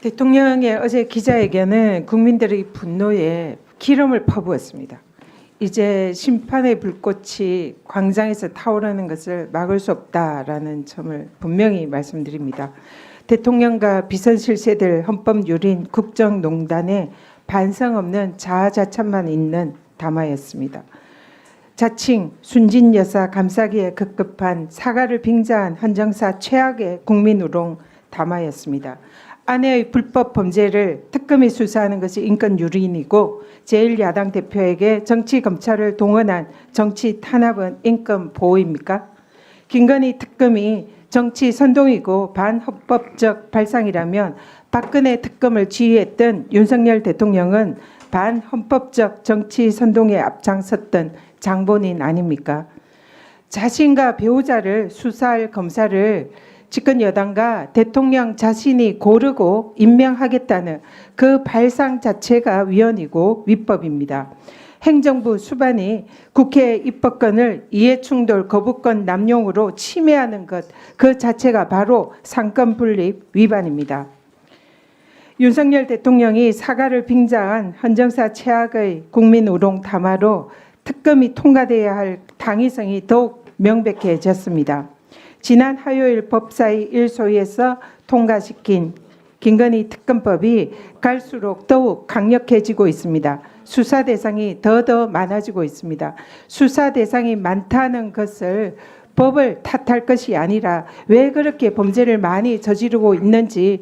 대통령의 어제 기자회견은 국민들의 분노에 기름을 퍼부었습니다. 이제 심판의 불꽃이 광장에서 타오르는 것을 막을 수 없다라는 점을 분명히 말씀드립니다. 대통령과 비선실세들 헌법유린 국정농단에 반성 없는 자아자찬만 있는 담화였습니다. 자칭 순진 여사 감싸기에 급급한 사과를 빙자한 헌정사 최악의 국민우롱 담화였습니다. 아내의 불법 범죄를 특검이 수사하는 것이 인권 유린이고 제1야당 대표에게 정치 검찰을 동원한 정치 탄압은 인권 보호입니까? 김건희 특검이 정치 선동이고 반헌법적 발상이라면 박근혜 특검을 지휘했던 윤석열 대통령은 반헌법적 정치 선동에 앞장섰던 장본인 아닙니까? 자신과 배우자를 수사할 검사를 집권 여당과 대통령 자신이 고르고 임명하겠다는 그 발상 자체가 위헌이고 위법입니다. 행정부 수반이 국회 입법권을 이해충돌 거부권 남용으로 침해하는 것 그 자체가 바로 상권 분립 위반입니다. 윤석열 대통령이 사과를 빙자한 헌정사 최악의 국민우롱 담화로 특검이 통과돼야 할 당위성이 더욱 명백해졌습니다. 지난 화요일 법사위 1소위에서 통과시킨 김건희 특검법이 갈수록 더욱 강력해지고 있습니다. 수사 대상이 더더 많아지고 있습니다. 수사 대상이 많다는 것을 법을 탓할 것이 아니라 왜 그렇게 범죄를 많이 저지르고 있는지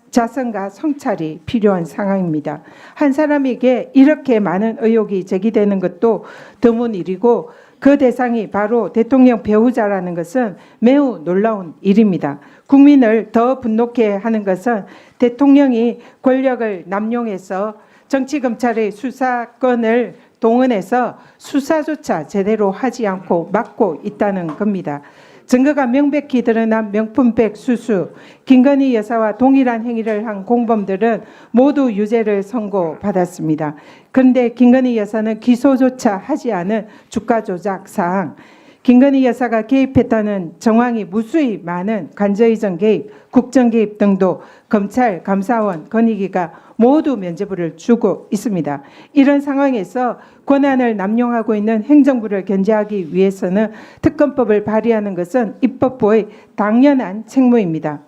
자성과 성찰이 필요한 상황입니다. 한 사람에게 이렇게 많은 의혹이 제기되는 것도 드문 일이고 그 대상이 바로 대통령 배우자라는 것은 매우 놀라운 일입니다. 국민을 더 분노케 하는 것은 대통령이 권력을 남용해서 정치검찰의 수사권을 동원해서 수사조차 제대로 하지 않고 막고 있다는 겁니다. 증거가 명백히 드러난 명품백 수수, 김건희 여사와 동일한 행위를 한 공범들은 모두 유죄를 선고받았습니다. 그런데 김건희 여사는 기소조차 하지 않은 주가 조작 사항, 김건희 여사가 개입했다는 정황이 무수히 많은 관저이전 개입, 국정 개입 등도 검찰, 감사원, 건의기가 모두 면죄부를 주고 있습니다. 이런 상황에서 권한을 남용하고 있는 행정부를 견제하기 위해서는 특검법을 발의하는 것은 입법부의 당연한 책무입니다.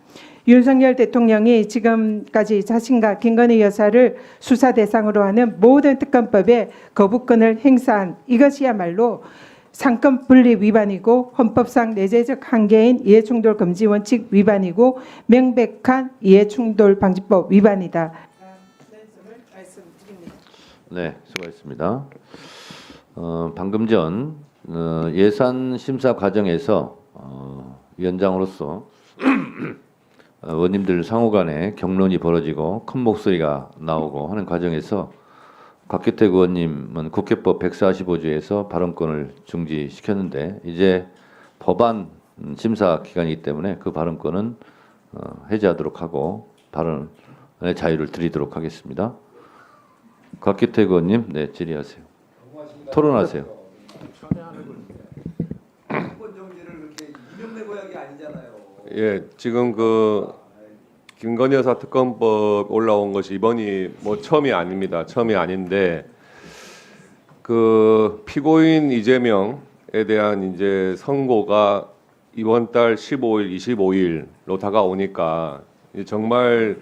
윤석열 대통령이 지금까지 자신과 김건희 여사를 수사 대상으로 하는 모든 특검법에 거부권을 행사한 이것이야말로 상권 분립 위반이고 헌법상 내재적 한계인 이해충돌 금지 원칙 위반이고 명백한 이해충돌 방지법 위반이다. 네, 수고하셨습니다. 방금 전 예산 심사 과정에서 위원장으로서 의원님들 상호간에 격론이 벌어지고 큰 목소리가 나오고 하는 과정에서 곽규택 의원님은 국회법 145조에서 발언권을 중지시켰는데 이제 법안 심사 기간이기 때문에 그 발언권은 해제하도록 하고 발언의 자유를 드리도록 하겠습니다. 곽규택 의원님, 네, 질의하세요. 토론하세요. 예, 지금 그 김건희 여사 특검법 올라온 것이 이번이 뭐 처음이 아닙니다. 처음이 아닌데 그 피고인 이재명에 대한 이제 선고가 이번 달 15일, 25일로 다가오니까 정말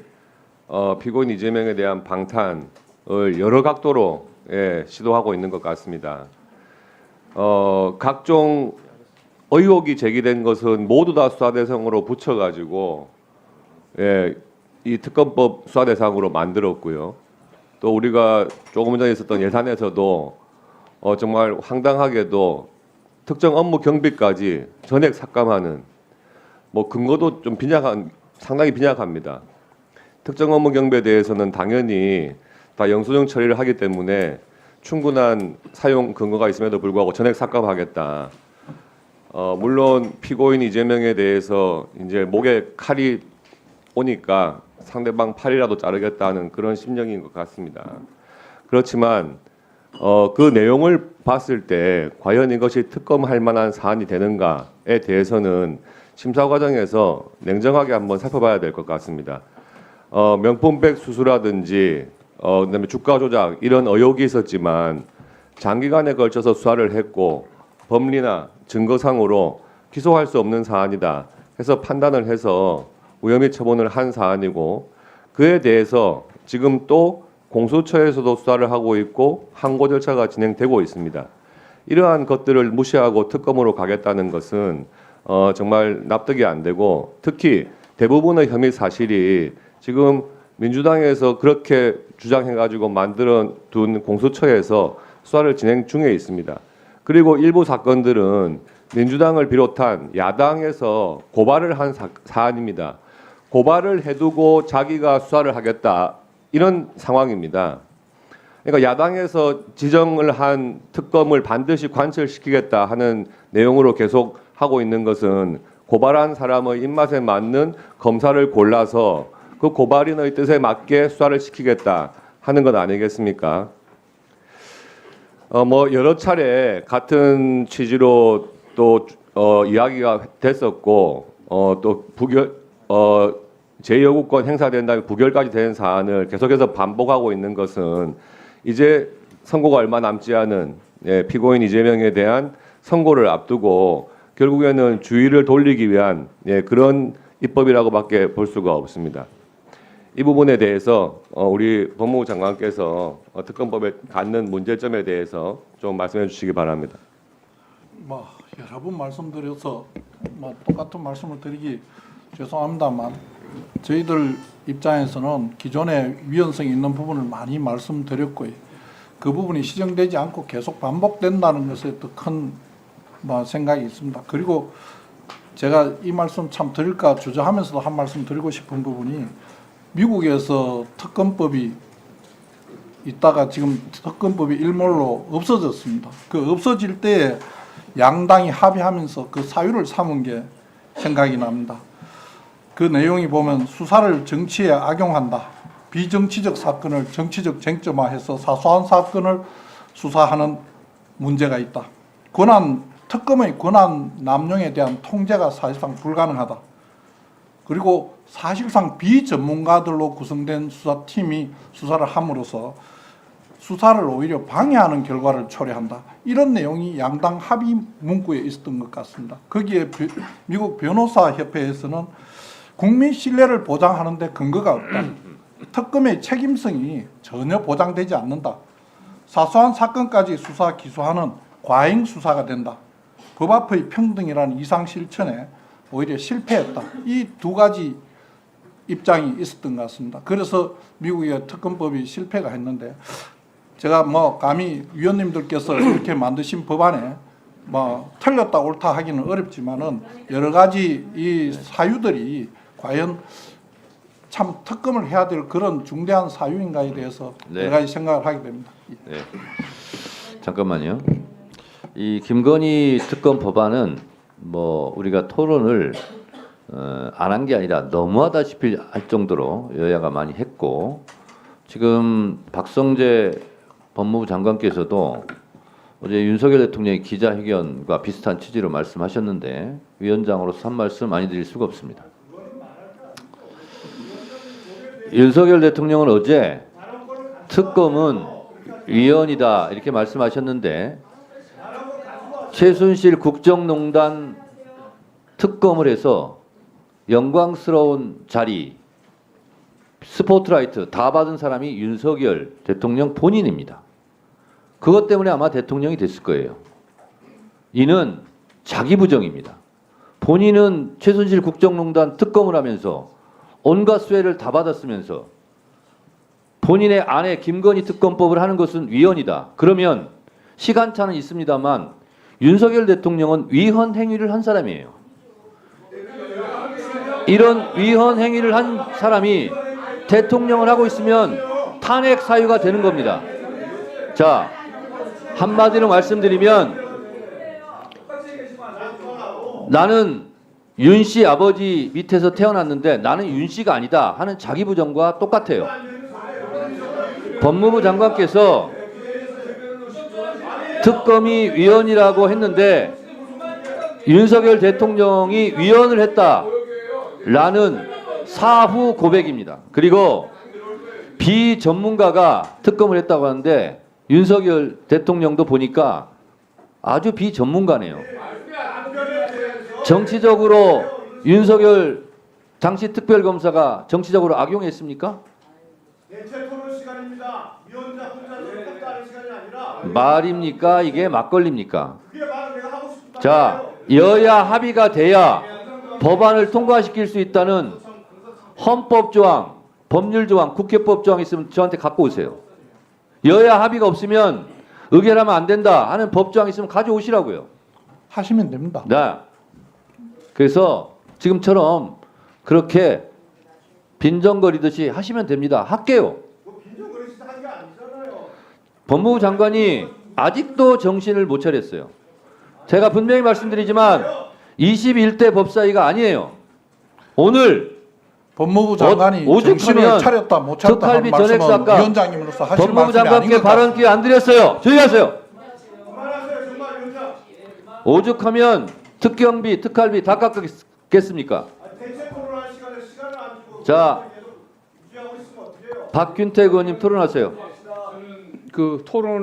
피고인 이재명에 대한 방탄을 여러 각도로 시도하고 있는 것 같습니다. 각종 의혹이 제기된 것은 모두 다 수사 대상으로 붙여가지고 이 특검법 수사 대상으로 만들었고요. 또 우리가 조금 전에 있었던 예산에서도 정말 황당하게도 특정 업무 경비까지 전액 삭감하는 뭐 근거도 좀 상당히 빈약합니다. 특정 업무 경비에 대해서는 당연히 다 영수증 처리를 하기 때문에 충분한 사용 근거가 있음에도 불구하고 전액 삭감하겠다. 물론 피고인 이재명에 대해서 이제 목에 칼이 오니까 상대방 팔이라도 자르겠다는 그런 심정인 것 같습니다. 그렇지만 그 내용을 봤을 때 과연 이것이 특검할 만한 사안이 되는가에 대해서는 심사 과정에서 냉정하게 한번 살펴봐야 될 것 같습니다. 명품백 수수라든지 그다음에 주가 조작 이런 의혹이 있었지만 장기간에 걸쳐서 수사를 했고 법리나 증거상으로 기소할 수 없는 사안이다 해서 판단을 해서 무혐의 처분을 한 사안이고 그에 대해서 지금 또 공수처에서도 수사를 하고 있고 항고 절차가 진행되고 있습니다. 이러한 것들을 무시하고 특검으로 가겠다는 것은 정말 납득이 안 되고 특히 대부분의 혐의 사실이 지금 민주당에서 그렇게 주장해가지고 만들어둔 공수처에서 수사를 진행 중에 있습니다. 그리고 일부 사건들은 민주당을 비롯한 야당에서 고발을 한 사안입니다. 고발을 해두고 자기가 수사를 하겠다 이런 상황입니다. 그러니까 야당에서 지정을 한 특검을 반드시 관철시키겠다 하는 내용으로 계속 하고 있는 것은 고발한 사람의 입맛에 맞는 검사를 골라서 그 고발인의 뜻에 맞게 수사를 시키겠다 하는 것 아니겠습니까? 뭐 여러 차례 같은 취지로 또 이야기가 됐었고 또 제2요구권 행사된다면 부결까지 된 사안을 계속해서 반복하고 있는 것은 이제 선고가 얼마 남지 않은 피고인 이재명에 대한 선고를 앞두고 결국에는 주의를 돌리기 위한 그런 입법이라고밖에 볼 수가 없습니다. 이 부분에 대해서 우리 법무부 장관께서 특검법에 갖는 문제점에 대해서 좀 말씀해 주시기 바랍니다. 뭐 여러 번 말씀드려서 뭐 똑같은 말씀을 드리기 죄송합니다만 저희들 입장에서는 기존에 위헌성이 있는 부분을 많이 말씀드렸고요. 그 부분이 시정되지 않고 계속 반복된다는 것에 더 큰 뭐 생각이 있습니다. 그리고 제가 이 말씀 참 드릴까 주저하면서도 한 말씀 드리고 싶은 부분이 미국에서 특검법이 있다가 지금 특검법이 일몰로 없어졌습니다. 그 없어질 때에 양당이 합의하면서 그 사유를 삼은 게 생각이 납니다. 그 내용이 보면 수사를 정치에 악용한다. 비정치적 사건을 정치적 쟁점화해서 사소한 사건을 수사하는 문제가 있다. 특검의 권한 남용에 대한 통제가 사실상 불가능하다. 그리고 사실상 비전문가들로 구성된 수사팀이 수사를 함으로써 수사를 오히려 방해하는 결과를 초래한다. 이런 내용이 양당 합의 문구에 있었던 것 같습니다. 거기에 미국 변호사협회에서는 국민 신뢰를 보장하는 데 근거가 없다. 특검의 책임성이 전혀 보장되지 않는다. 사소한 사건까지 수사 기소하는 과잉 수사가 된다. 법 앞의 평등이라는 이상 실천에 오히려 실패했다. 이 두 가지 입장이 있었던 것 같습니다. 그래서 미국의 특검법이 실패가 했는데 제가 뭐 감히 위원님들께서 이렇게 만드신 법안에 뭐 틀렸다 옳다 하기는 어렵지만은 여러 가지 이 사유들이 과연 참 특검을 해야 될 그런 중대한 사유인가에 대해서 여러 가지 생각을 하게 됩니다. 네. 잠깐만요. 이 김건희 특검 법안은 뭐 우리가 토론을 안 한 게 아니라 너무하다시피 할 정도로 여야가 많이 했고 지금 박성재 법무부 장관께서도 어제 윤석열 대통령의 기자회견과 비슷한 취지로 말씀하셨는데 위원장으로서 한 말씀 많이 드릴 수가 없습니다. 윤석열 대통령은 어제 특검은 위헌이다 이렇게 말씀하셨는데 최순실 국정농단 특검을 해서 영광스러운 자리 스포트라이트 다 받은 사람이 윤석열 대통령 본인입니다. 그것 때문에 아마 대통령이 됐을 거예요. 이는 자기 부정입니다. 본인은 최순실 국정농단 특검을 하면서 온갖 수혜를 다 받았으면서 본인의 아내 김건희 특검법을 하는 것은 위헌이다. 그러면 시간차는 있습니다만 윤석열 대통령은 위헌 행위를 한 사람이에요. 이런 위헌 행위를 한 사람이 대통령을 하고 있으면 탄핵 사유가 되는 겁니다. 자, 한마디로 말씀드리면 나는 윤 씨 아버지 밑에서 태어났는데 나는 윤 씨가 아니다 하는 자기 부정과 똑같아요. 법무부 장관께서 특검이 위헌이라고 했는데 윤석열 대통령이 위헌을 했다라는 사후 고백입니다. 그리고 비전문가가 특검을 했다고 하는데 윤석열 대통령도 보니까 아주 비전문가네요. 정치적으로 윤석열 당시 특별검사가 정치적으로 악용했습니까? 대체 토론 시간입니다. 위원장 혼자서 섭다는 시간이 아니라 말입니까? 이게 막걸리입니까? 그게 바로 내가 하고 싶다. 자, 여야 합의가 돼야 법안을 통과시킬 수 있다는 헌법 조항, 법률 조항, 국회법 조항 있으면 저한테 갖고 오세요. 여야 합의가 없으면 의결하면 안 된다 하는 법 조항 있으면 가져오시라고요. 하시면 됩니다. 네. 그래서 지금처럼 그렇게 빈정거리듯이 하시면 됩니다. 할게요. 뭐 빈정거리시다 한게 아니잖아요. 법무부 장관이 아직도 정신을 못 차렸어요. 제가 분명히 말씀드리지만 21대 법사위가 아니에요. 오늘 법무부 장관이 오죽하면 정신을 차렸다 못 차렸다 하는 특활비 말씀은 전액사과 위원장님으로서 하실 법무부 말씀이 아닌 장관께 것 발언 같습니다. 기회 안 드렸어요. 조용히 하세요. 그만하세요 정말 위원장. 오죽하면 특경비, 특활비 다 깎겠습니까? 대체 토론할 시간에 시간을 안 주고 자, 계속 유지하고 있으면 어떡해요? 박균택 의원님 토론하세요. 그 토론